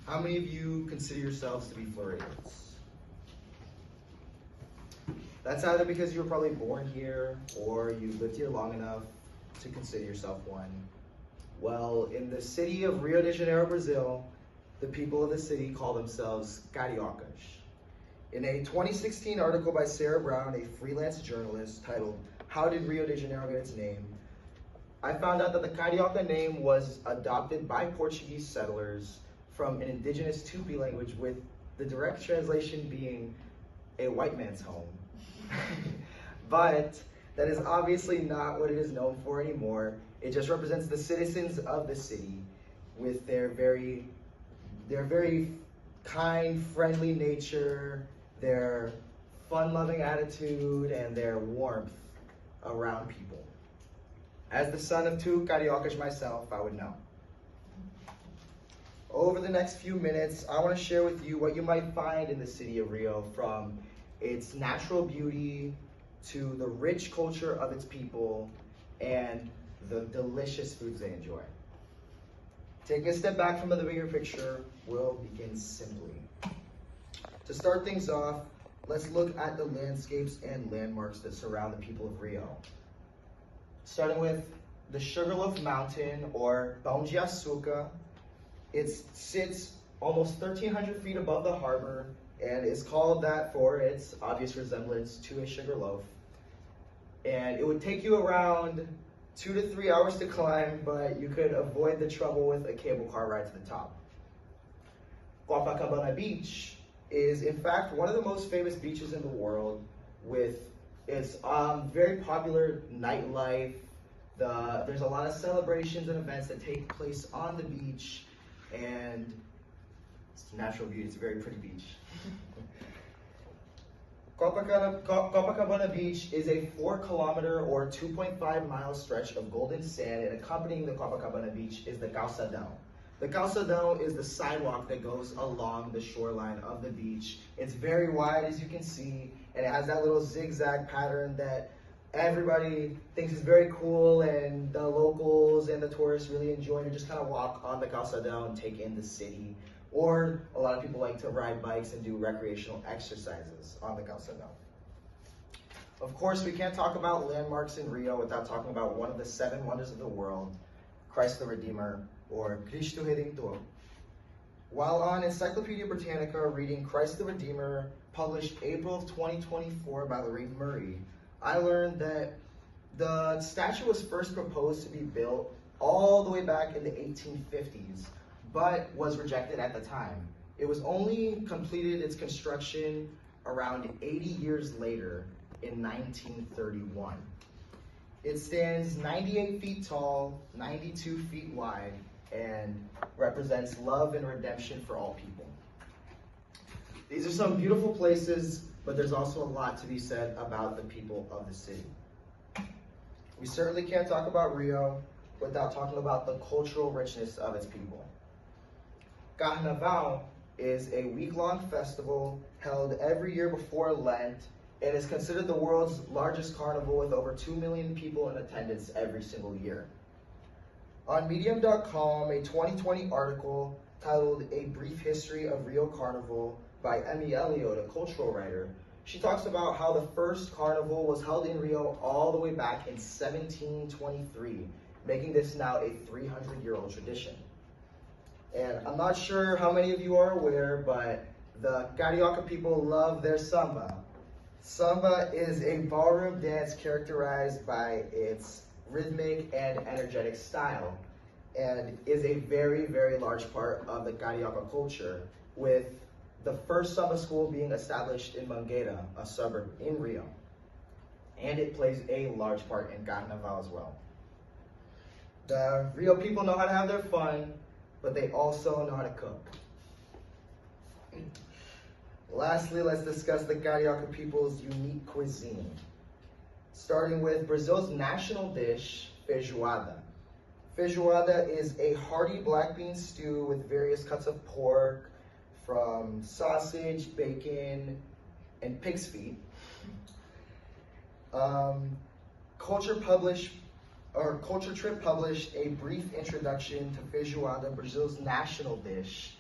How many of you consider yourselves to be Floridians? That's either because you were probably born here or you lived here long enough to consider yourself one. Well, in the city of Rio de Janeiro, Brazil, the people of the city call themselves Cariocas. In a 2016 article by Sarah Brown, a freelance journalist, titled "How Did Rio de Janeiro Get Its Name?", I found out that the Carioca name was adopted by Portuguese settlers from an indigenous Tupi language, with the direct translation being a white man's home. But that is obviously not what it is known for anymore. It just represents the citizens of the city with their very kind, friendly nature, their fun-loving attitude, and their warmth around people. As the son of two Cariocas myself, I would know. Over the next few minutes, I want to share with you what you might find in the city of Rio, from its natural beauty to the rich culture of its people and the delicious foods they enjoy. Taking a step back from the bigger picture, we'll begin simply. To start things off, let's look at the landscapes and landmarks that surround the people of Rio. Starting with the Sugarloaf Mountain, or Pão de Açúcar. It sits almost 1,300 feet above the harbor and is called that for its obvious resemblance to a sugar loaf. And it would take you around 2 to 3 hours to climb, but you could avoid the trouble with a cable car ride to the top. Copacabana Beach is in fact one of the most famous beaches in the world, with its very popular nightlife. There's a lot of celebrations and events that take place on the beach, and it's natural beauty. It's a very pretty beach. Copacabana Beach is a 4-kilometer or 2.5-mile stretch of golden sand, and accompanying the Copacabana Beach is the Calçadão. The Calçadão is the sidewalk that goes along the shoreline of the beach. It's very wide, as you can see, and it has that little zigzag pattern that everybody thinks is very cool, and the locals and the tourists really enjoy to just kind of walk on the Calçadão and take in the city. Or a lot of people like to ride bikes and do recreational exercises on the Calçadão. Of course, we can't talk about landmarks in Rio without talking about one of the 7 wonders of the world, Christ the Redeemer, or Cristo Redentor. While on Encyclopedia Britannica reading Christ the Redeemer, published April of 2024 by Lorraine Murray, I learned that the statue was first proposed to be built all the way back in the 1850s, but was rejected at the time. It was only completed its construction around 80 years later in 1931. It stands 98 feet tall, 92 feet wide, and represents love and redemption for all people. These are some beautiful places, but there's also a lot to be said about the people of the city. We certainly can't talk about Rio without talking about the cultural richness of its people. Carnaval is a week-long festival held every year before Lent and is considered the world's largest carnival, with over 2 million people in attendance every single year. On Medium.com, a 2020 article titled "A Brief History of Rio Carnival" by Emmy Elliott, a cultural writer, she talks about how the first carnival was held in Rio all the way back in 1723, making this now a 300-year-old tradition. And I'm not sure how many of you are aware, but the Carioca people love their samba. Samba is a ballroom dance characterized by its rhythmic and energetic style, and is a very, very large part of the Carioca culture, with the first samba school being established in Mangueira, a suburb in Rio. And it plays a large part in Carnaval as well. The Rio people know how to have their fun, but they also know how to cook. Lastly, let's discuss the Carioca people's unique cuisine. Starting with Brazil's national dish, feijoada. Feijoada is a hearty black bean stew with various cuts of pork, from sausage, bacon, and pig's feet. Culture Trip published a brief introduction to feijoada, Brazil's national dish,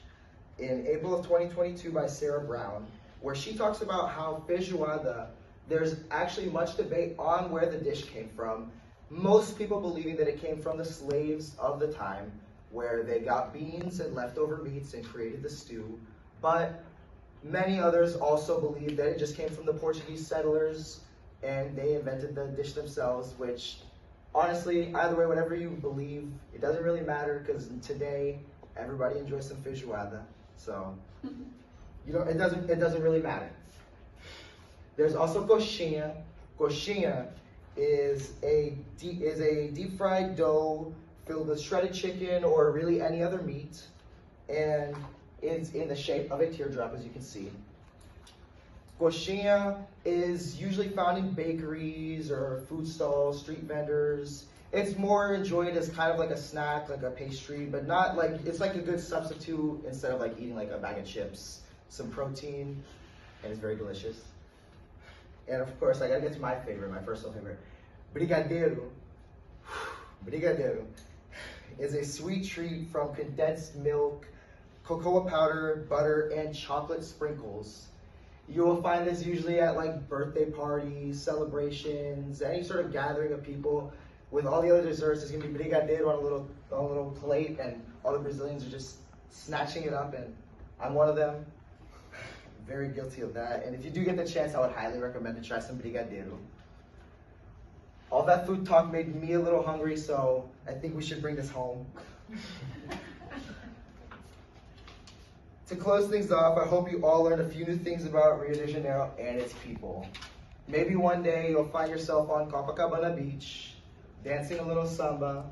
in April of 2022 by Sarah Brown, where she talks about how feijoada, there's actually much debate on where the dish came from. Most people believing that it came from the slaves of the time, where they got beans and leftover meats and created the stew. But many others also believe that it just came from the Portuguese settlers and they invented the dish themselves, which honestly, either way, whatever you believe, it doesn't really matter because today everybody enjoys some feijoada. So, it doesn't really matter. There's also coxinha. Coxinha is a deep fried dough filled with shredded chicken or really any other meat, and it's in the shape of a teardrop, as you can see. Coxinha is usually found in bakeries or food stalls, street vendors. It's more enjoyed as kind of like a snack, like a pastry, but not like, it's like a good substitute instead of like eating like a bag of chips. Some protein, and it's very delicious. And of course, I gotta get to my favorite, my personal favorite. Brigadeiro. Brigadeiro is a sweet treat from condensed milk, cocoa powder, butter, and chocolate sprinkles. You will find this usually at like birthday parties, celebrations, any sort of gathering of people. With all the other desserts, there's gonna be brigadeiro on a little plate, and all the Brazilians are just snatching it up, and I'm one of them. Very guilty of that. And if you do get the chance, I would highly recommend to try some brigadeiro. All that food talk made me a little hungry, so I think we should bring this home. To close things off, I hope you all learned a few new things about Rio de Janeiro and its people. Maybe one day you'll find yourself on Copacabana Beach, dancing a little samba,